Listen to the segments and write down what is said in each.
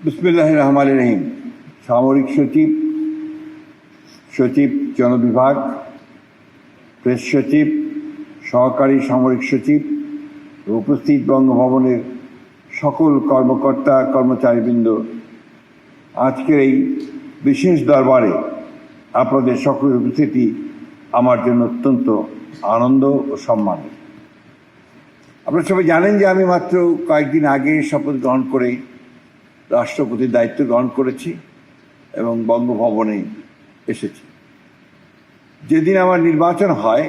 বিসমিল্লাহির রহমানির রহিম। সামরিক সচিব, সচিব জনবিভাগ, প্রেস সচিব, সহকারী সামরিক সচিব, উপস্থিত বঙ্গভবনের সকল কর্মকর্তা কর্মচারীবৃন্দ, আজকের এই বিশেষ দরবারে আপনাদের সকলের উপস্থিতি আমার জন্য অত্যন্ত আনন্দ ও সম্মানের। আপনারা সবাই জানেন যে আমি মাত্র কয়েকদিন আগে শপথ গ্রহণ করে রাষ্ট্রপতির দায়িত্ব গ্রহণ করেছি এবং বঙ্গভবনে এসেছি। যেদিন আমার নির্বাচন হয়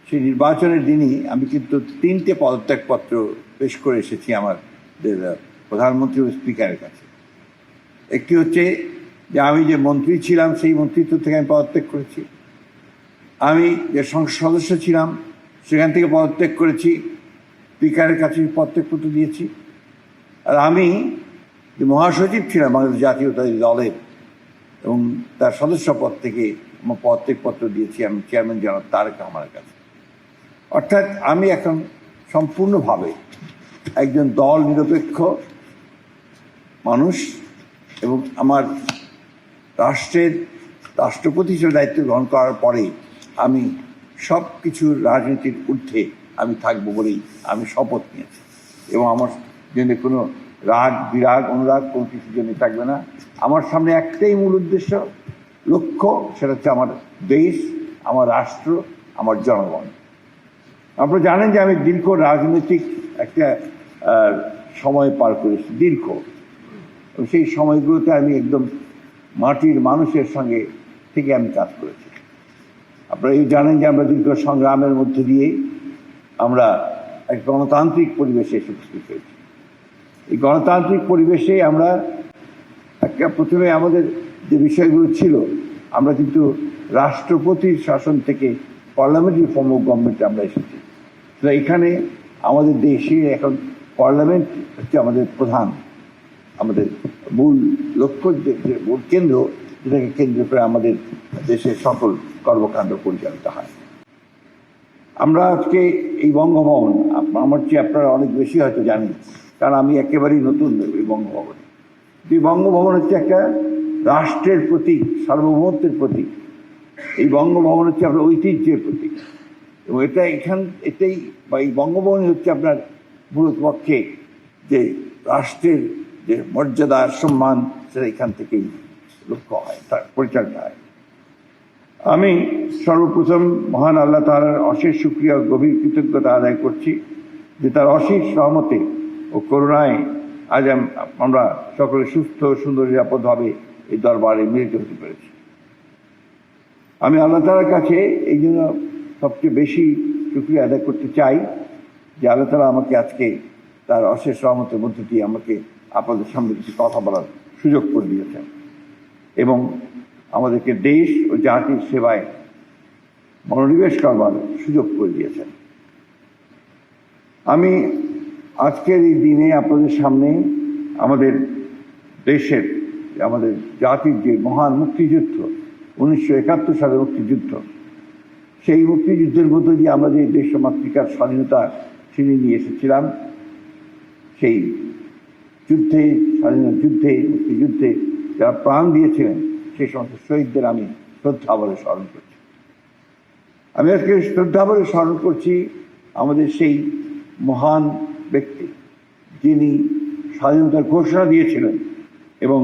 সেই নির্বাচনের দিনই আমি কিন্তু 3টে পদত্যাগপত্র পেশ করে এসেছি আমাদের প্রধানমন্ত্রী ও স্পিকারের কাছে। একটি হচ্ছে যে আমি যে মন্ত্রী ছিলাম সেই মন্ত্রিত্ব থেকে আমি পদত্যাগ করেছি, আমি যে সংসদ সদস্য ছিলাম সেখান থেকে পদত্যাগ করেছি, স্পিকারের কাছে পদত্যাগপত্র দিয়েছি। আর আমি যে মহাসচিব ছিলাম বাংলাদেশ জাতীয়তাবাদী দলের এবং তার সদস্য পদ থেকে আমার পদত্যাগপত্র দিয়েছি আমি চেয়ারম্যান জনাব তারেক রহমানের কাছে। অর্থাৎ আমি এখন সম্পূর্ণভাবে একজন দল নিরপেক্ষ মানুষ এবং আমার রাষ্ট্রপতি হিসেবে দায়িত্ব গ্রহণ করার পরে আমি সব কিছুর রাজনীতির ঊর্ধ্বে আমি থাকবো বলেই আমি শপথ নিয়েছি এবং আমার জন্য কোনো রাগ বিরাগ অনুরাগ কোনো কিছুর জন্য থাকবে না। আমার সামনে একটাই মূল উদ্দেশ্য, লক্ষ্য, সেটা হচ্ছে আমার দেশ, আমার রাষ্ট্র, আমার জনগণ। আপনারা জানেন যে আমি দীর্ঘ রাজনৈতিক একটা সময় পার করেছি, দীর্ঘ। সেই সময়গুলোতে আমি একদম মাটির মানুষের সঙ্গে থেকে আমি কাজ করেছি। আপনারা এই জানেন যে আমরা দীর্ঘ সংগ্রামের মধ্যে দিয়ে আমরা এক গণতান্ত্রিক পরিবেশে এসে উপস্থিত হয়েছি। এই গণতান্ত্রিক পরিবেশে আমরা প্রথমে আমাদের যে বিষয়গুলো ছিল, আমরা কিন্তু রাষ্ট্রপতির শাসন থেকে পার্লামেন্টারি ফর্ম অফ গভর্নমেন্টে আমরা এসেছি। তো এখানে আমাদের দেশে এখন পার্লামেন্ট হচ্ছে আমাদের প্রধান, আমাদের মূল লক্ষ্য, যে মূল কেন্দ্র, যেটাকে কেন্দ্র করে আমাদের দেশের সকল কর্মকাণ্ড পরিচালিত হয়। আমরা আজকে এই বঙ্গভবন, আমার চেয়ে আপনারা অনেক বেশি হয়তো জানেন, কারণ আমি একেবারেই নতুন এই বঙ্গভবনে। এই বঙ্গভবন হচ্ছে একটা রাষ্ট্রের প্রতীক, সার্বভৌমত্বের প্রতীক। এই বঙ্গভবন হচ্ছে আপনার ঐতিহ্যের প্রতীক এবং এটাই বা এই বঙ্গভবনই হচ্ছে আপনার মূলত পক্ষে যে রাষ্ট্রের যে মর্যাদা সম্মান, সেটা এখান থেকেই লক্ষ্য হয়, তার পরিচালিত হয়। আমি সর্বপ্রথম মহান আল্লাহ তাআলার অশেষ শুকরিয়া ও গভীর কৃতজ্ঞতা আদায় করছি যে তার অশেষ রহমতে ও করুণায় আজ আমরা সকলে সুস্থ সুন্দর নিরাপদভাবে এই দরবারে মিলিত হতে পেরেছি। আমি আল্লাহ তাআলার কাছে এই জন্য সবচেয়ে বেশি শুকরিয়া আদায় করতে চাই যে আল্লাহ তাআলা আমাকে আজকে তার অশেষ রহমতের মধ্য দিয়ে আমাকে আপনাদের সামনে কিছু কথা বলার সুযোগ করে দিয়েছেন এবং আমাদেরকে দেশ ও জাতির সেবায় মনোনিবেশ করবার সুযোগ করে দিয়েছেন। আমি আজকের এই দিনে আপনাদের সামনে আমাদের দেশের, আমাদের জাতির যে মহান মুক্তিযুদ্ধ, 1971 সালের মুক্তিযুদ্ধ, সেই মুক্তিযুদ্ধের মধ্য দিয়ে আমরা যে দেশ মাতৃকার স্বাধীনতা ছিনিয়ে নিয়ে এসেছিলাম, সেই যুদ্ধে, স্বাধীনতা যুদ্ধে, মুক্তিযুদ্ধে যারা প্রাণ দিয়েছিলেন সেই সমস্ত শহীদদের আমি শ্রদ্ধাভরে স্মরণ করছি। আমি আজকে শ্রদ্ধাভরে স্মরণ করছি আমাদের সেই মহান ব্যক্তি যিনি স্বাধীনতার ঘোষণা দিয়েছিলেন এবং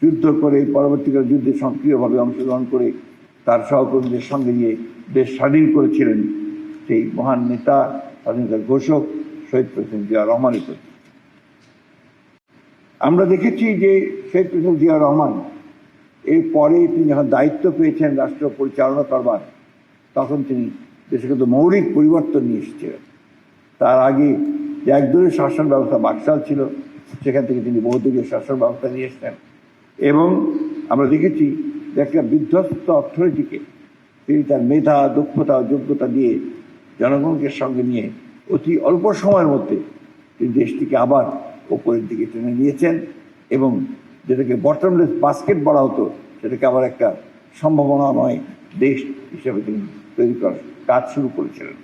যুদ্ধ করে পরবর্তীকালে যুদ্ধে সক্রিয়ভাবে অংশগ্রহণ করে তার সহকর্মীদের সঙ্গে নিয়ে দেশ স্বাধীন করেছিলেন সেই মহান নেতা, স্বাধীনতার ঘোষক শহীদ প্রেসিডেন্ট জিয়া রহমানের প্রতি। আমরা দেখেছি যে শহীদ প্রেসিডেন্ট জিয়া রহমান এরপরে তিনি যখন দায়িত্ব পেয়েছেন রাষ্ট্র পরিচালনা করবার, তখন তিনি দেশে কিন্তু মৌলিক পরিবর্তন নিয়ে এসেছিলেন। তার আগে যে একদলীয় শাসন ব্যবস্থা বাকশাল ছিল, সেখান থেকে তিনি বহুদলীয় শাসন ব্যবস্থা নিয়ে এসেছেন এবং আমরা দেখেছি যে একটা বিধ্বস্ত অর্থনীতিকে তিনি তার মেধা, দক্ষতা, যোগ্যতা দিয়ে জনগণকে সঙ্গে নিয়ে অতি অল্প সময়ের মধ্যে তিনি দেশটিকে আবার ওপরের দিকে টেনে নিয়েছেন এবং যেটাকে বটমলেস বাস্কেট বলা হতো, সেটাকে আবার একটা সম্ভাবনাময় দেশ হিসেবে তিনি তৈরি করার কাজ শুরু করেছিলেন।